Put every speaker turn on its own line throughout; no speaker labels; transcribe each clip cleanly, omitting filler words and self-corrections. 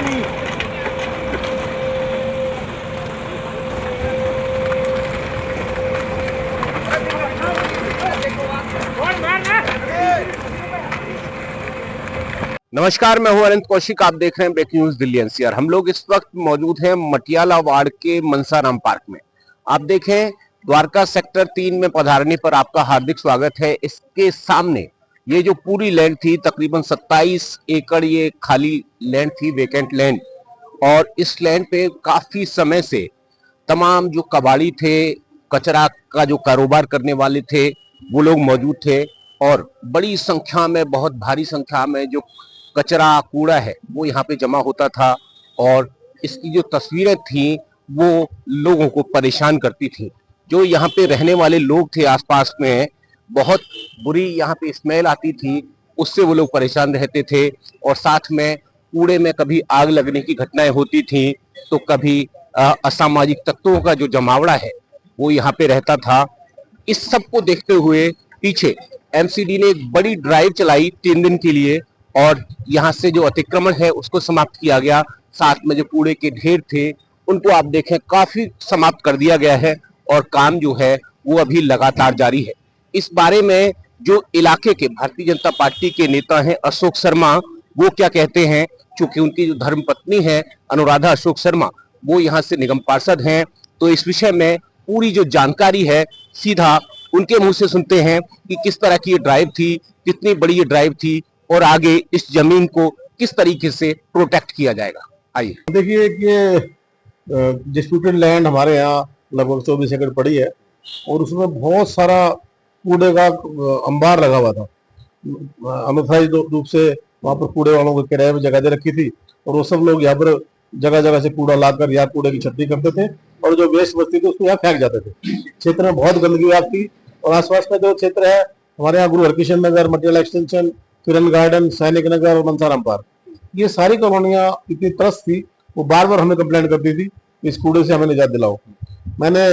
नमस्कार, मैं हूं अनंत कौशिक। आप देख रहे हैं ब्रेकिंग न्यूज दिल्ली एनसीआर। हम लोग इस वक्त मौजूद हैं मटियाला वार्ड के मनसाराम पार्क में। आप देखें, द्वारका सेक्टर 3 में पधारने पर आपका हार्दिक स्वागत है। इसके सामने ये जो पूरी लैंड थी, तकरीबन 27 एकड़ ये खाली लैंड थी, वेकेंट लैंड। और इस लैंड पे काफी समय से तमाम जो कबाड़ी थे, कचरा का जो कारोबार करने वाले थे, वो लोग मौजूद थे। और बड़ी संख्या में, बहुत भारी संख्या में जो कचरा कूड़ा है वो यहाँ पे जमा होता था। और इसकी जो तस्वीरें थी वो लोगों को परेशान करती थी। जो यहाँ पे रहने वाले लोग थे आसपास में, बहुत बुरी यहाँ पे स्मेल आती थी, उससे वो लोग परेशान रहते थे। और साथ में कूड़े में कभी आग लगने की घटनाएं होती थी, तो कभी असामाजिक तत्वों का जो जमावड़ा है वो यहाँ पे रहता था। इस सब को देखते हुए पीछे एमसीडी ने एक बड़ी ड्राइव चलाई 3 दिन के लिए, और यहाँ से जो अतिक्रमण है उसको समाप्त किया गया। साथ में जो कूड़े के ढेर थे उनको आप देखें काफी समाप्त कर दिया गया है, और काम जो है वो अभी लगातार जारी है। इस बारे में जो इलाके के भारतीय जनता पार्टी के नेता हैं अशोक शर्मा, वो क्या कहते हैं, चूंकि उनकी जो धर्मपत्नी है अनुराधा अशोक शर्मा, वो यहाँ से निगम पार्षद हैं, तो इस विषय में पूरी जो जानकारी है सीधा उनके मुंह से सुनते हैं कि किस तरह की ये ड्राइव थी, कितनी बड़ी ये ड्राइव थी, और आगे इस जमीन को किस तरीके से प्रोटेक्ट किया जाएगा। आइए
देखिए कि डिस्प्यूटेड लैंड हमारे यहाँ लगभग 24 एकड़ पड़ी है, और उसमें बहुत सारा कूड़े का अंबार लगा हुआ था। अनऑथराइज्ड रूप से वहाँ पर कूड़े वालों को किराए में जगह दे रखी थी, और वो सब लोग यहाँ पर जगह जगह से कूड़ा लाकर यहाँ कूड़े की छट्टी करते थे, और जो वेस्ट बचती थी उसको यहाँ फेंक जाते थे। क्षेत्र में बहुत गंदगी आती, और आसपास का जो क्षेत्र है हमारे यहाँ गुरु हरकिशन नगर, मटियाला एक्सटेंशन, किरण गार्डन, सैनिक नगर और मनसाराम पार्क, ये सारी कॉलोनियां इतनी त्रस्त थी, वो बार बार हमें कंप्लेंट करती थी इस कूड़े से हमें निजात दिलाओ। मैंने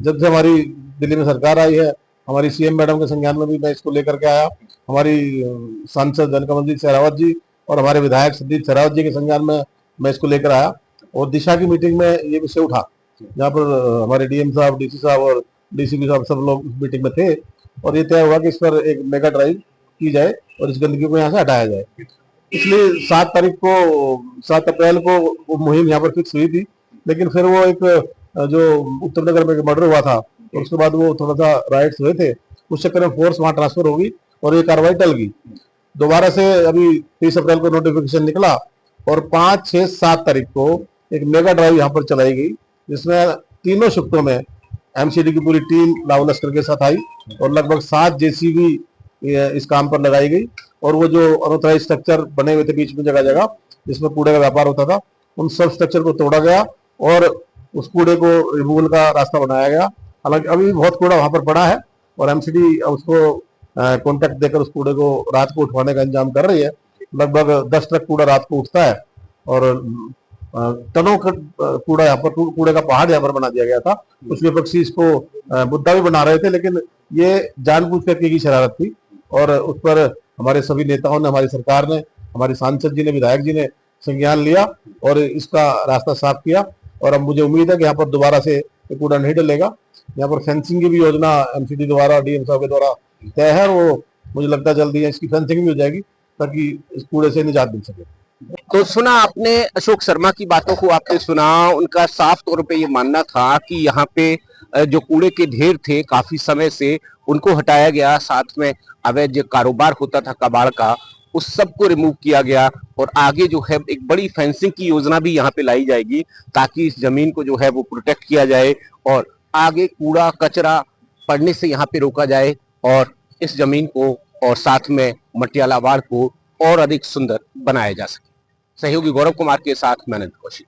जब से हमारी दिल्ली में सरकार आई है, हमारी सीएम मैडम के संज्ञान में भी मैं इसको लेकर के आया, हमारी सांसद जनकमलजीत शेरावत जी और हमारे विधायक संदीप शेरावत जी के संज्ञान में मैं इसको लेकर आया, और दिशा की मीटिंग में ये विषय उठा, जहाँ पर हमारे डीएम साहब, डीसी साहब और डीसीपी साहब सब लोग इस मीटिंग में थे, और ये तय हुआ कि इस पर एक मेगा ड्राइव की जाए और इस गंदगी को यहाँ से हटाया जाए। इसलिए 7 अप्रैल को वो मुहिम यहाँ पर फिक्स हुई थी, लेकिन फिर वो एक जो उत्तर नगर में मर्डर हुआ था, और उसके बाद वो थोड़ा सा राइट्स हुए थे, उस चक्कर में फोर्स वहाँ ट्रांसफर होगी और ये कार्रवाई टल गई। दोबारा से अभी 30 अप्रैल को नोटिफिकेशन निकला, और 5, 6, 7 तारीख को एक मेगा ड्राइव यहाँ पर चलाई गई, जिसमें तीनों शिफ्टों में एमसीडी की पूरी टीम लाव लश्कर के साथ आई, और लगभग 7 जेसीबी इस काम पर लगाई गई। और वो जो अनऑथराइज्ड स्ट्रक्चर बने हुए थे बीच में जगह जगह जिसमें कूड़े का व्यापार होता था, उन सब स्ट्रक्चर को तोड़ा गया और उस कूड़े को रिमूवल का रास्ता बनाया गया। हालांकि अभी भी बहुत कूड़ा वहां पर पड़ा है, और एमसीडी उसको कॉन्ट्रैक्ट देकर उस कूड़े को रात को उठवाने का इंतजाम कर रही है। लगभग 10 ट्रक कूड़ा रात को उठता है, और टनों का कूड़ा यहाँ पर, कूड़े का पहाड़ यहाँ पर बना दिया गया था। कुछ विपक्षी इसको मुद्दा भी बना रहे थे, लेकिन ये जानबूझ करके की शरारत थी, और उस पर हमारे सभी नेताओं ने, हमारी सरकार ने, हमारे सांसद जी ने, विधायक जी ने संज्ञान लिया और इसका रास्ता साफ किया। और अब मुझे उम्मीद है कि यहाँ पर दोबारा से कूड़ा नहीं डलेगा। यहाँ पर फेंसिंग की भी योजना एमसीडी द्वारा, डीएम साहब के द्वारा तय है, वो मुझे लगता है जल्दी है इसकी फेंसिंग भी हो जाएगी, ताकि इस कूड़े से निजात मिल सके।
तो सुना आपने अशोक शर्मा की बातों को, आपने सुना, उनका साफ तौर पे ये मानना था कि यहाँ पे जो कूड़े के ढेर थे काफी समय से उनको हटाया गया, साथ में अवैध जो कारोबार होता था कबाड़ का, उस सब को रिमूव किया गया, और आगे जो है एक बड़ी फेंसिंग की योजना भी यहाँ पे लाई जाएगी, ताकि इस जमीन को जो है वो प्रोटेक्ट किया जाए, और आगे कूड़ा कचरा पड़ने से यहाँ पे रोका जाए, और इस जमीन को और साथ में मटियाला वार्ड को और अधिक सुंदर बनाया जा सके। सहयोगी गौरव कुमार के साथ मैं अनंत कौशिक।